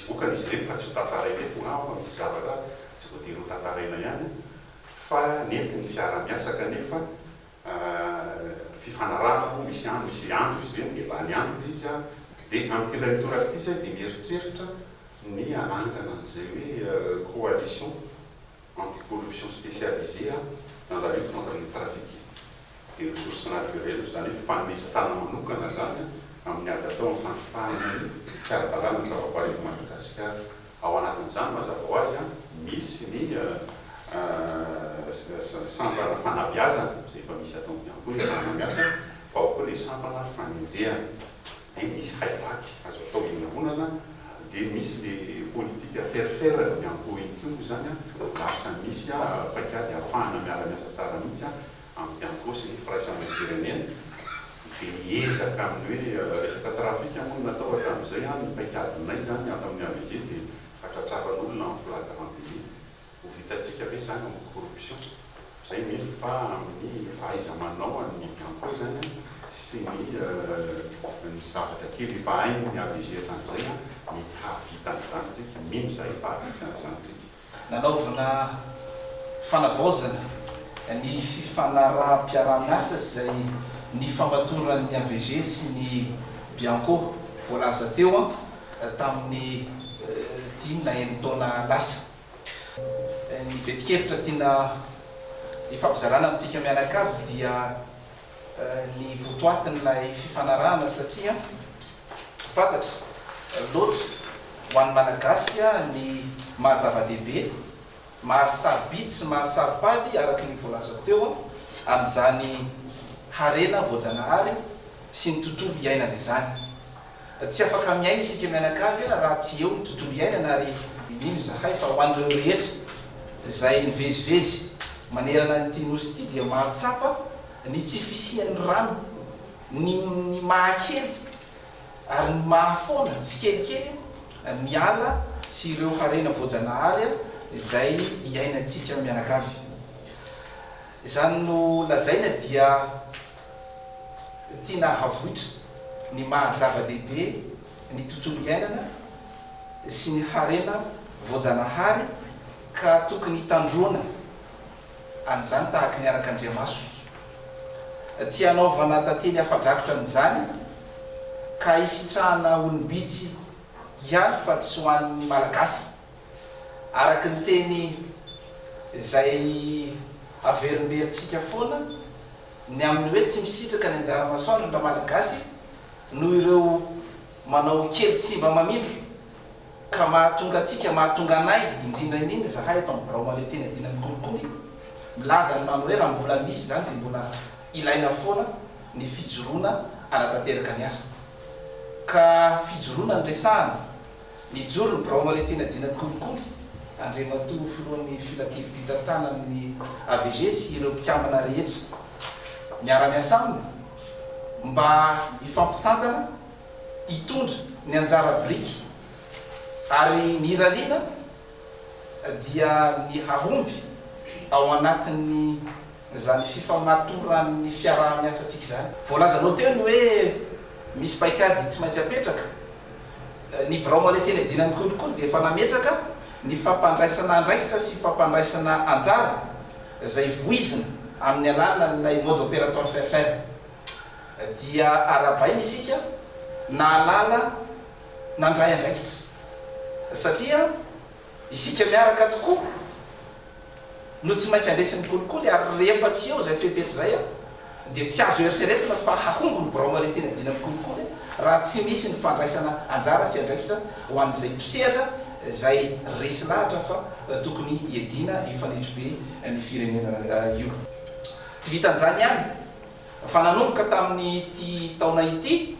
voka izy ireny fa tsy tantaraina eto na misy zavatra tsy voatery ho tantaraina ihany fa nentiny fiara-miasa kanefa fifanarahana moa misy andro izy ireny dia lany andro izy a dia amin'ity izy dia mieritreritra ny anangana an'izay hoe coalition anticorruption spécialisée dans la lutte contre le trafic des ressources naturelles, zany hoe fanomezan-tany manokana zany amin'ny ady atao amin'ny fanfipahana ny fiara-dalàna ny zavaboary eto Madagasikara. Ao anatin'izany mazava ho azy misy ny sampana fanabeazana izay efa misy atao ihany koa fana-miasa fa ao koa le sampana fanenjehana dia misy haivaky azo atao inonana dia misy le politika ferifera ihany koa iny zany lasa misy paikady ahafahana miara-miasa tsara mihitsy amin'ny ankosy ny firaisan'ny firenena dia miezaka amin'ny hoe resaka trafika moa natao hatramin'izay ny paikadinay zany ato amin'ny AVG dia fatratraran'olona amin'ny flagrant délit ho vitantsika hoe zany amin'ny corruption zay mety fa amin'ny fahaiza-manao amin'ny bianco zany sy ny zavatra kely efa hainy ny AVG tamin'izay ny hahavitan'izany tsika mino zay efa hahavitan'izany tsika nanaovana fanavaozana ny fifanaraha-piara-miasa izay ny famatoran'ny AVG sy ny bianco voalaza teo tamin'ny 10 na 9 taona lasa. Ny vetikevitra tiana ifampizarana amintsika mianakavy dia ny votoatin'ilay fifanarahana satria fantatra loatra ho an'ny malagasy ny mahazava-dehibe mahasabidy sy mahasaripady araka ny voalazako teo amin'izany harena voajanahary sy ny tontolo iainana izany. Tsy afaka miaina isika mianakavy raha tsy eo ny tontolo iainana ary ino zahay fa ho an'ireo rehetra izay nivezivezy manerana nyity nosy ity dia mahatsapa ny tsy fisian'ny rano ny mahakely ary ny mahafoana tsy kelikely miala sy ireo harena voajanahary izay iainantsika mianakavy. Izany no lazaina dia tiana havoitra ny mahazava-dehibe ny tontolo iainana sy ny harena voajanahary ka tokony hitandrona an'izany tahaka ny arak'Andriamaso. Tsy hanaovana tantely hafadrakotra an'izany ka hisitrahana olombitsy ihany fa tsy ho an'ny malagasy araka ny teny izay averimberitsika foana ny amin'ny hoe tsy misitraka ny anjara masoandro malagasy noho ireo manao kely tsy mba mamindro ka mahatonga atsika mahatonga anay indrindra zahay atao birao male teny adinany kolikoly milaza ny manao hoe raha mbola misy zany dia mbola ilaina foana ny fijoroana anatanteraka ny asa ka fijoroana ny resahana nijoro ny birao male teny adinany kolikoly Andriamatoa filohan'ny filakivim-pitantanan'ny AVG sy ireo mpikambana rehetra miara-miasa aminy mba hifampitantana hitondra ny anjara biriky ary ny rariana dia ny hahomby ao anatin'ny zany fifamatoran'ny fiara-miasa antsika zany. Voalazanao teo ny hoe misy paikady tsy maintsy apetraka ny birao male teny adinany kolikoly dia efa nametraka ny fampandraisana andraikitra sy fampandraisana anjara izay voizina amin'ny alalan'ilay mode opératoire ferfer dia arabaina isika na alala nandray andraikitra satria isika miaraka tokoa no tsy maintsy andesin'ny kolikoly ary rehefa tsy eo zay fepetra zay dia tsy azo eritreretina fa hahombo ny birao male teny adinany kolikoly raha tsy misy ny fandraisana anjara sy andraikitra ho an'izay mpisehatra zay resy lahatra fa tokony iadina ifanetro be ny firenena io. Tsy vitan'izany ihany fa nanomboka tamin'ny ty taona ity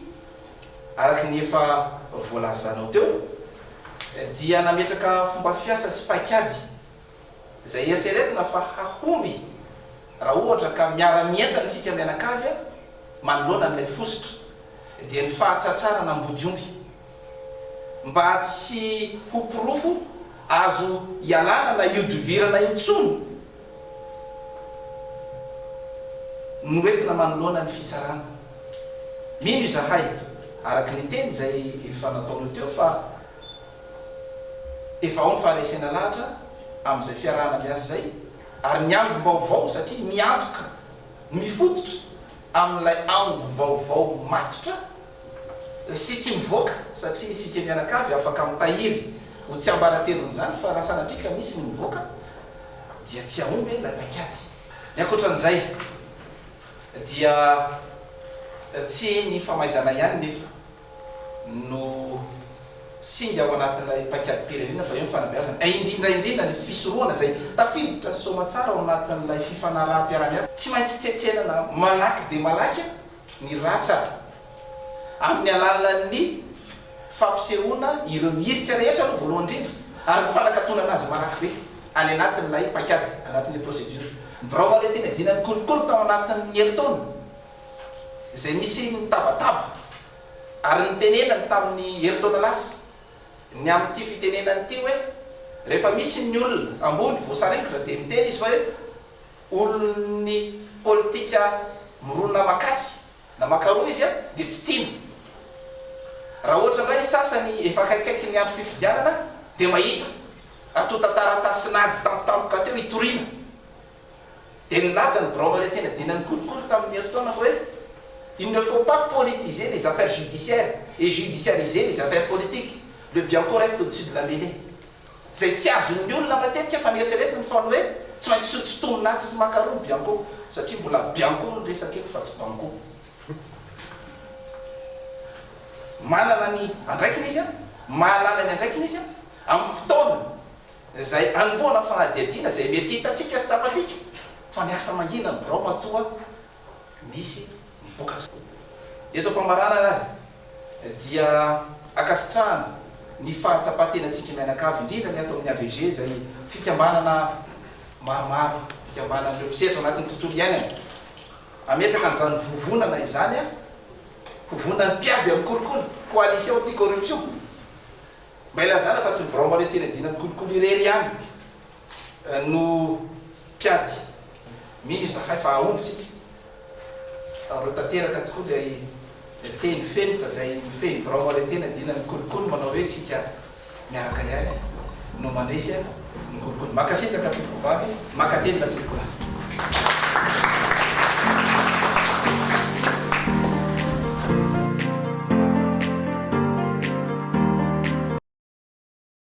araka ny efa voalazanao teo dia nametraka fomba fiasa sy paikady zay eritreretina fa hahomby raha ohatra ka miara-mientana isika mianakavy manoloana n'ilay fosotra dia ny fahatratrarana ambody-omby mba tsy hopirofo azo ialana na iodivirana intsony no entina manoloana ny fitsarana. Mino izahay araka ny teny zay efa nataonao teo fa efa ao nyfaharesena lahatra amin'izay fiarahana miasa zay ary miangom-baovao satria miantoka mifototra amin'ilay angom-baovao matotra sy tsy mivoaka satria isika mianakavy afaka mitahiry ho tsy ambaratelon'izany fa raha sanatrika misy ny mivoaka dia tsy ahomby ilay paikady. Ny ankoatran'izay dia tsy ny famaizana ihany nefa no singa ao anatin'ilay paikady pirenena fa eo ny fanabeazana indrindraindrindra ny fisorohana zay tafiditra somatsara ao anatin'ilay fifanaraha-piaramiasa tsy maintsy tsetsenana malaky de malaky ny ratra amin'ny alalan'ny fampisehoana ireo irika rehetra no voalohany indrindra ary fanakatonana azy malaky be any anatin'ilay paikady anatin'ilay procédure. Birao le tena dinany kolokolo tao anatin'ny heritaona zay nisy nitabataba ary nitenenany tamin'ny heritaona lasa ny amin'ity fitenenany ity hoe rehefa misy ny olona ambony voasarengotra dia miteny izy fa hoe olony politika mironona makatsy na makaroa izy a dia tsy tiana. Raha ohatra indray sasany efa akaikaiky ny andro fifidianana dia mahita atotataratasynady tampotampoka teo hitoriana dia nilaza ny birao le tena dinany kolokolo tamin'ny heritaona fa hoe il ne faut pas politiser les affaires judiciaires et judiciariser les affaires politiques. Le Bianco reste au-dessus de la mêlée. Zay tsy azon'ny olona matetika fa nieritreretiny fa hoe tsy maintsy sototoninaty sy makaroa ny Bianco satria mbola Bianco no resaka eto fa tsy Banco. Manana ny andraikiny izy a, mahalala ny andraikiny izy a, amin'ny fotoana zay anomboana fanadihadiana zay mety hitatsika sy tsapatsika fa ny asa mangina ny birao matoa misy ny vokatra. Eto mpamarana ary dia akasitrahana ny fahatsapatenantsika mianakavy indrindra ny atao amin'ny AVG zay fikambanana maromaro, fikambanana ireo mpisetra anatin'ny tontolo iainana ametraka an'izany vovonana izany a vovonany mpiady amin'ny kolokolo coalition anti-corruption mba ilazana fa tsy birao le tena dinany kolokolo irery ihany no mpiady mino zahay fa ahombytsika reo tanteraka tokoa lay teny fenitra zay mifeny birao le tena dinany kolokolo manao hoe sika miaraka ihany no mandresy ny kolokolo makasitaka tompoko vavy makateny na tompoko vavy.